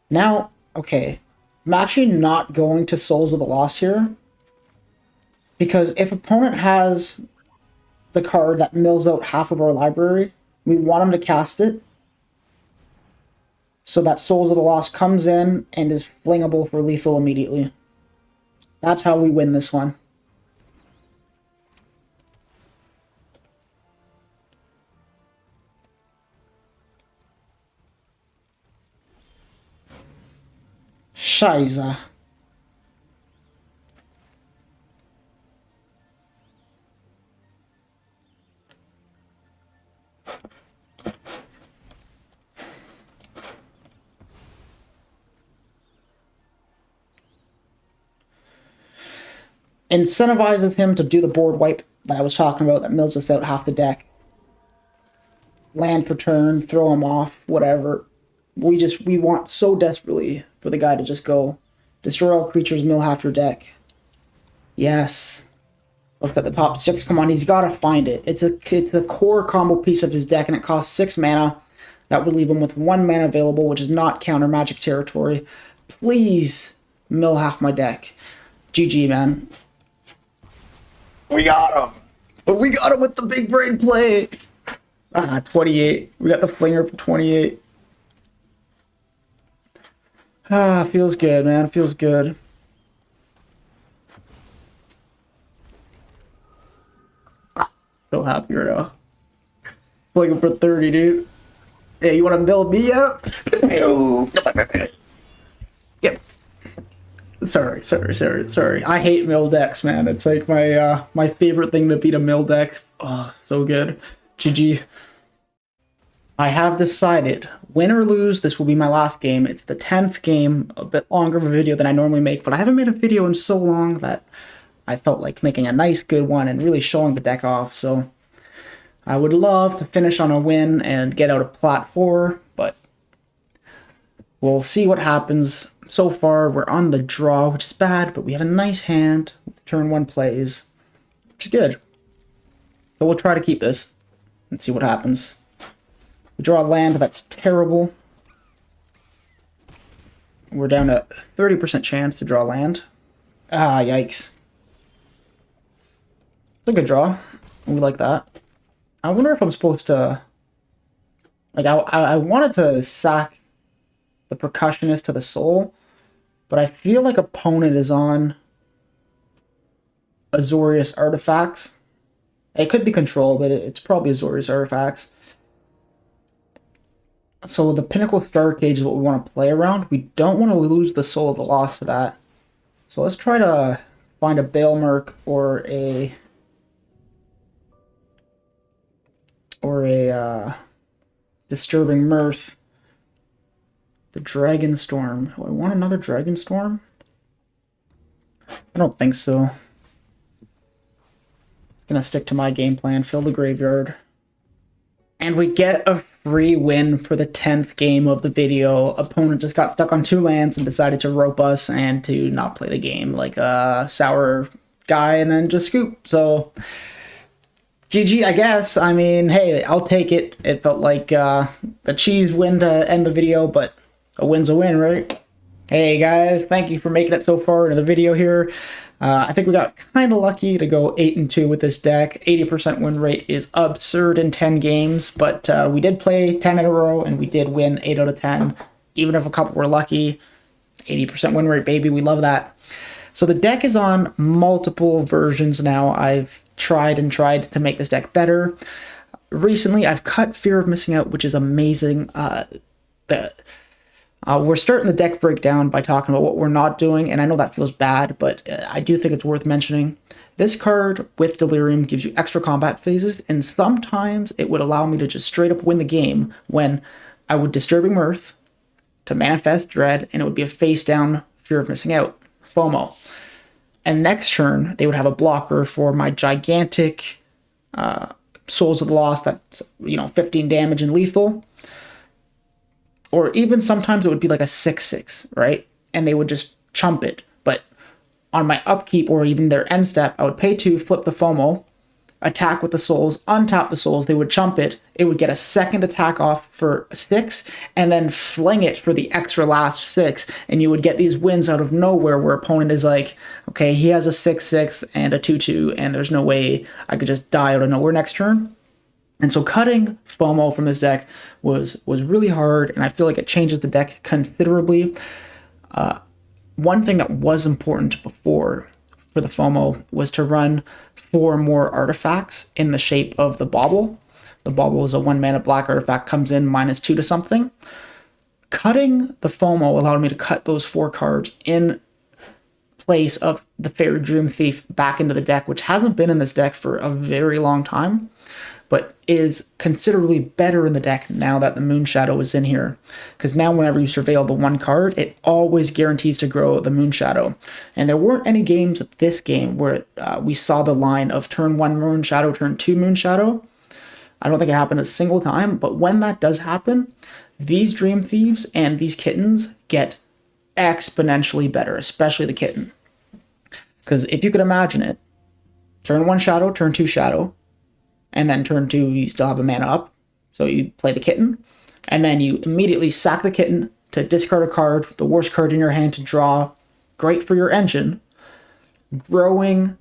Now, okay. I'm actually not going to Souls of the Lost here. Because if opponent has the card that mills out half of our library, we want him to cast it. So that Souls of the Lost comes in and is flingable for lethal immediately. That's how we win this one. Scheiße. Incentivizes him to do the board wipe that I was talking about that mills us out half the deck. Land for turn, throw him off, whatever. We want so desperately for the guy to just go destroy all creatures, mill half your deck. Yes. Looks at the top 6. Come on, he's got to find it. It's a core combo piece of his deck, and it costs 6 mana. That would leave him with 1 mana available, which is not counter magic territory. Please mill half my deck. GG, man. We got him. But we got him with the big brain play. 28. We got the flinger for 28. Feels good, man. Feels good. So happy right now. Flinger for 30, dude. Hey, you want to build me up? Yep. Sorry. I hate mill decks, man. It's like my favorite thing to beat a mill deck. Oh, so good. GG. I have decided, win or lose, this will be my last game. It's the 10th game, a bit longer of a video than I normally make, but I haven't made a video in so long that I felt like making a nice, good one and really showing the deck off, so I would love to finish on a win and get out of Plat 4, but we'll see what happens. So far, we're on the draw, which is bad, but we have a nice hand with turn 1 plays, which is good. So we'll try to keep this and see what happens. We draw a land that's terrible. We're down to 30% chance to draw land. Yikes. It's a good draw. We like that. I wonder if I'm supposed to... Like, I wanted to sack the Percussionist to the soul, but I feel like opponent is on Azorius Artifacts. It could be Control, but it's probably Azorius Artifacts. So the Pinnacle Starcade is what we want to play around. We don't want to lose the Soul of the Lost to that. So let's try to find a Baelmerk or a Disturbing Mirth. The Dragon Storm. Do I want another Dragon Storm? I don't think so. Gonna stick to my game plan, fill the graveyard. And we get a free win for the 10th game of the video. Opponent just got stuck on 2 lands and decided to rope us and to not play the game like a sour guy and then just scoop. So, GG, I guess. I mean, hey, I'll take it. It felt like a cheese win to end the video, but a win's a win, right? Hey guys, thank you for making it so far into the video here. I think we got kind of lucky to go 8-2 with this deck. 80% win rate is absurd in 10 games, but we did play 10 in a row, and we did win 8 out of 10. Even if a couple were lucky, 80% win rate, baby, we love that. So the deck is on multiple versions now. I've tried to make this deck better. Recently, I've cut Fear of Missing Out, which is amazing. We're starting the deck breakdown by talking about what we're not doing, and I know that feels bad, but I do think it's worth mentioning. This card with Delirium gives you extra combat phases, and sometimes it would allow me to just straight up win the game when I would Disturbing Mirth to manifest Dread, and it would be a face down Fear of Missing Out, FOMO. And next turn, they would have a blocker for my gigantic Souls of the Lost that's, 15 damage and lethal. Or even sometimes it would be like a 6/6, right? And they would just chump it. But on my upkeep or even their end step, I would pay 2, flip the FOMO, attack with the souls, untap the souls, they would chump it. It would get a second attack off for 6, and then fling it for the extra last 6. And you would get these wins out of nowhere where opponent is like, okay, he has a 6/6 and a 2/2, and there's no way I could just die out of nowhere next turn. And so cutting FOMO from this deck was really hard, and I feel like it changes the deck considerably. One thing that was important before for the FOMO was to run 4 more artifacts in the shape of the Bauble. The Bauble is a 1-mana black artifact, comes in -2 to something. Cutting the FOMO allowed me to cut those 4 cards in place of the Fairy Dream Thief back into the deck, which hasn't been in this deck for a very long time, but is considerably better in the deck now that the Moon Shadow is in here. Because now whenever you surveil the 1 card, it always guarantees to grow the Moon Shadow. And there weren't any games of this game where we saw the line of turn 1 Moon Shadow, turn 2 Moon Shadow. I don't think it happened a single time, but when that does happen, these Dream Thieves and these Kittens get exponentially better, especially the Kitten. Because if you could imagine it, turn 1 Shadow, turn 2 Shadow, and then turn 2, you still have a mana up, so you play the Kitten, and then you immediately sack the Kitten to discard a card, the worst card in your hand to draw, great for your engine, growing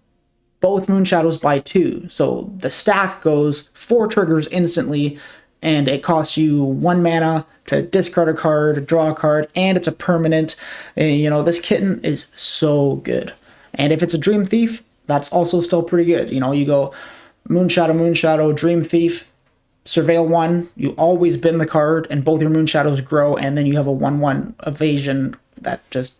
both Moon Shadows by 2, so the stack goes 4 triggers instantly, and it costs you 1 mana to discard a card, draw a card, and it's a permanent. This Kitten is so good. And if it's a Dream Thief, that's also still pretty good. You go Moon Shadow, Dream Thief, surveil 1, you always bin the card, and both your Moon Shadows grow, and then you have a 1/1 evasion that just,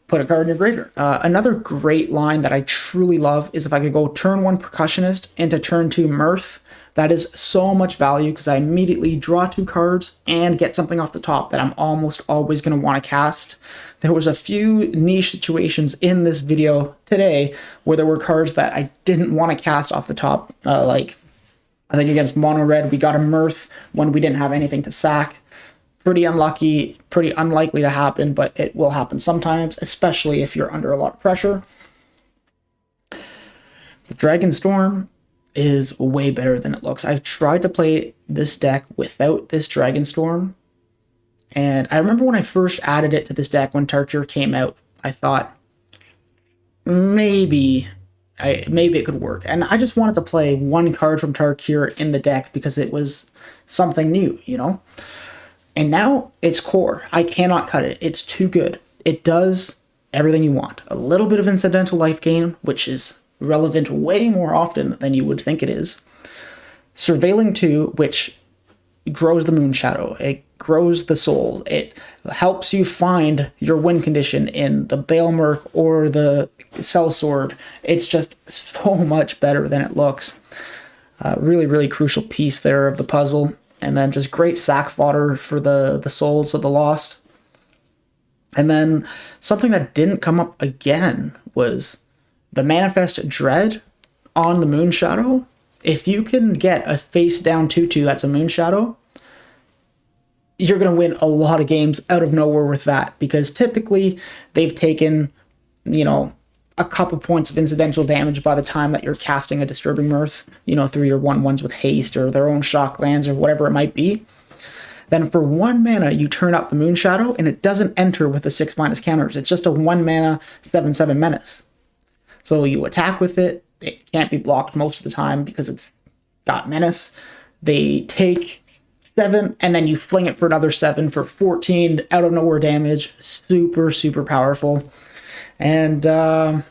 put a card in your graveyard. Another great line that I truly love is if I could go turn 1 Percussionist into turn 2 Mirth. That is so much value because I immediately draw 2 cards and get something off the top that I'm almost always going to want to cast. There was a few niche situations in this video today where there were cards that I didn't want to cast off the top. Like, I think against Mono Red, we got a Mirth when we didn't have anything to sack. Pretty unlucky, pretty unlikely to happen, but it will happen sometimes, especially if you're under a lot of pressure. The Dragon Storm is way better than it looks. I've tried to play this deck without this Dragon Storm, and I remember when I first added it to this deck when Tarkir came out, I thought maybe it could work. And I just wanted to play 1 card from Tarkir in the deck because it was something new, And now it's core. I cannot cut it. It's too good. It does everything you want. A little bit of incidental life gain, which is relevant way more often than you would think it is. Surveilling 2, which grows the Moon Shadow. It grows the soul. It helps you find your win condition in the Baelmerk or the Sellsword. It's just so much better than it looks. Really, really crucial piece there of the puzzle. And then just great sack fodder for the Souls of the Lost. And then something that didn't come up again was the Manifest Dread on the Moonshadow. If you can get a face-down 2/2 that's a Moonshadow, you're going to win a lot of games out of nowhere with that, because typically they've taken, you know, a couple points of incidental damage by the time that you're casting a Disturbing Mirth, you know, through your 1/1s with haste or their own shock lands or whatever it might be. Then for 1 mana, you turn up the Moonshadow, and it doesn't enter with the 6- counters. It's just a 1 mana 7/7 menace. So you attack with it. It can't be blocked most of the time because it's got menace. They take 7, and then you fling it for another 7 for 14 out of nowhere damage. Super, super powerful. And I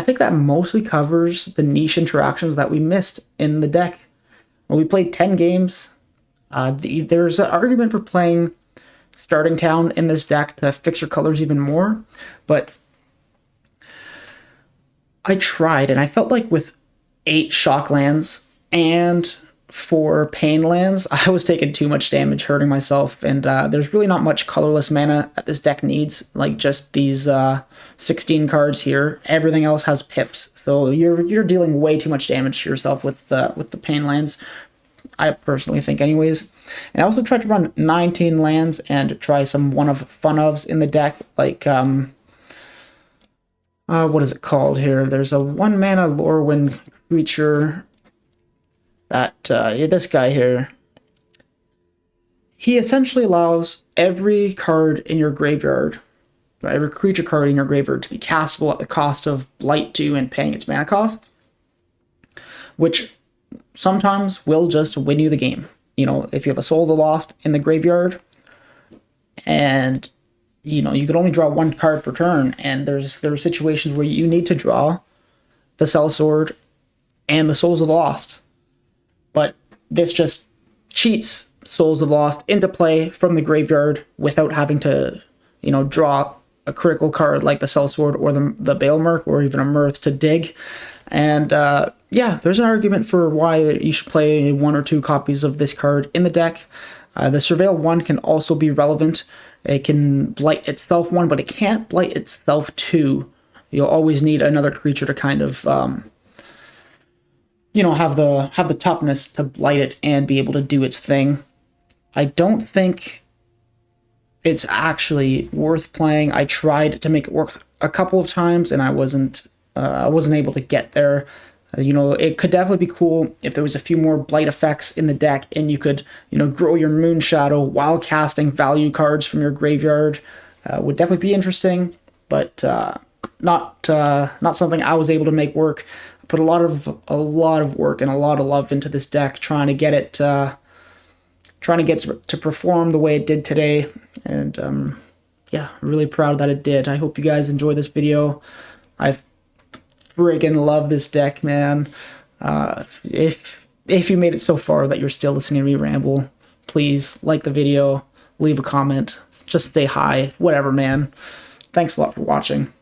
think that mostly covers the niche interactions that we missed in the deck. When we played 10 games, there's an argument for playing Starting Town in this deck to fix your colors even more, but I tried, and I felt like with 8 shock lands and 4 pain lands, I was taking too much damage, hurting myself, and there's really not much colorless mana that this deck needs, like just these 16 cards here. Everything else has pips, so you're dealing way too much damage to yourself with the pain lands, I personally think anyways. And I also tried to run 19 lands and try some one of fun ofs in the deck, like what is it called here? There's a 1 mana Lorwyn creature that, this guy here. He essentially allows every card in your graveyard, every creature card in your graveyard, to be castable at the cost of Blight 2 and paying its mana cost, which sometimes will just win you the game. You know, if you have a Soul of the Lost in the graveyard, and you know, you could only draw 1 card per turn, and there are situations where you need to draw the Sellsword and the Souls of the Lost. But this just cheats Souls of the Lost into play from the graveyard without having to, you know, draw a critical card like the Sellsword or the Baelmerk or even a Mirth to dig. And yeah, there's an argument for why you should play 1 or 2 copies of this card in the deck. The Surveil 1 can also be relevant. It can blight itself 1, but it can't blight itself 2. You'll always need another creature to kind of, you know, have the toughness to blight it and be able to do its thing. I don't think it's actually worth playing. I tried to make it work a couple of times, and I wasn't able to get there. You know, it could definitely be cool if there was a few more blight effects in the deck, and you could, you know, grow your Moonshadow while casting value cards from your graveyard. Would definitely be interesting, but not something I was able to make work. I put a lot of work and a lot of love into this deck, trying to get it to perform the way it did today, and yeah, really proud that it did. I hope you guys enjoy this video. I friggin' love this deck, man. If you made it so far that you're still listening to me ramble, please like the video, leave a comment, just say hi, whatever, man. Thanks a lot for watching.